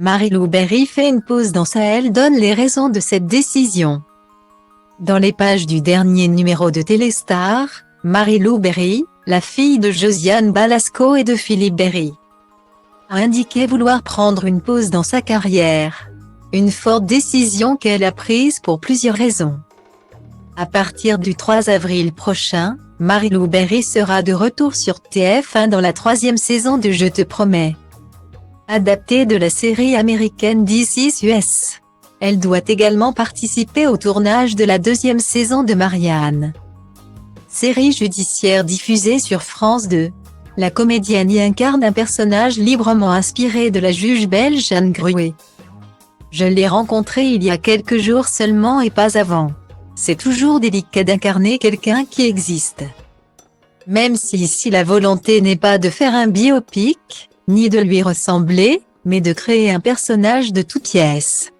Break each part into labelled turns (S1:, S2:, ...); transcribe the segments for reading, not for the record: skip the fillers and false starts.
S1: Marie-Lou Berry fait une pause dans ça. Elle donne les raisons de cette décision. Dans les pages du dernier numéro de Téléstar, Marie-Lou Berry, la fille de Josiane Balasco et de Philippe Berry, a indiqué vouloir prendre une pause dans sa carrière. Une forte décision qu'elle a prise pour plusieurs raisons. À partir du 3 avril prochain, Marie-Lou Berry sera de retour sur TF1 dans la 3e saison de Je te promets, adaptée de la série américaine This Is Us. Elle doit également participer au tournage de la 2e saison de Marianne, série judiciaire diffusée sur France 2. La comédienne y incarne un personnage librement inspiré de la juge belge Anne Gruet. Je l'ai rencontrée il y a quelques jours seulement et pas avant. C'est toujours délicat d'incarner quelqu'un qui existe. Même si ici la volonté n'est pas de faire un biopic, ni de lui ressembler, mais de créer un personnage de toutes pièces,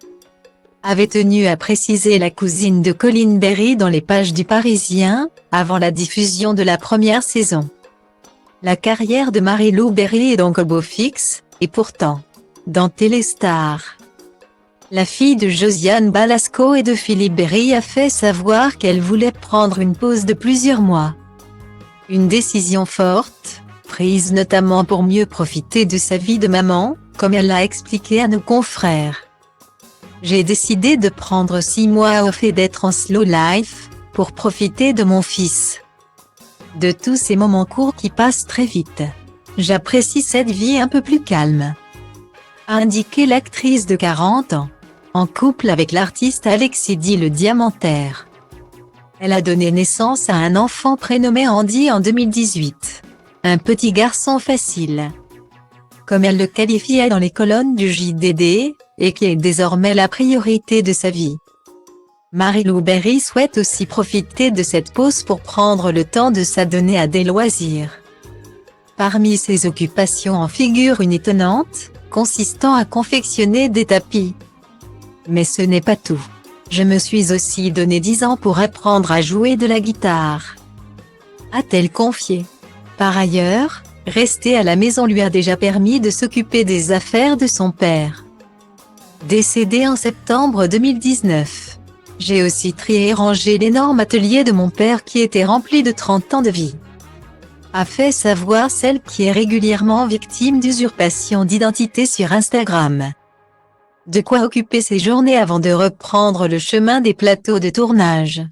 S1: avait tenu à préciser la cousine de Colin Berry dans les pages du Parisien, avant la diffusion de la première saison. La carrière de Marie-Lou Berry est donc au beau fixe, et pourtant, dans Téléstar, la fille de Josiane Balasco et de Philippe Berry a fait savoir qu'elle voulait prendre une pause de plusieurs mois. Une décision forte, prise notamment pour mieux profiter de sa vie de maman, comme elle l'a expliqué à nos confrères. J'ai décidé de prendre 6 mois off et d'être en slow life, pour profiter de mon fils. De tous ces moments courts qui passent très vite. J'apprécie cette vie un peu plus calme, a indiqué l'actrice de 40 ans, en couple avec l'artiste Alexis dit le Diamantaire. Elle a donné naissance à un enfant prénommé Andy en 2018. Un petit garçon facile, comme elle le qualifiait dans les colonnes du JDD, et qui est désormais la priorité de sa vie. Marie-Lou Berry souhaite aussi profiter de cette pause pour prendre le temps de s'adonner à des loisirs. Parmi ses occupations en figure une étonnante, consistant à confectionner des tapis. Mais ce n'est pas tout. Je me suis aussi donné 10 ans pour apprendre à jouer de la guitare, a-t-elle confié. Par ailleurs, rester à la maison lui a déjà permis de s'occuper des affaires de son père, décédé en septembre 2019. J'ai aussi trié et rangé l'énorme atelier de mon père qui était rempli de 30 ans de vie, a fait savoir celle qui est régulièrement victime d'usurpation d'identité sur Instagram. De quoi occuper ses journées avant de reprendre le chemin des plateaux de tournage.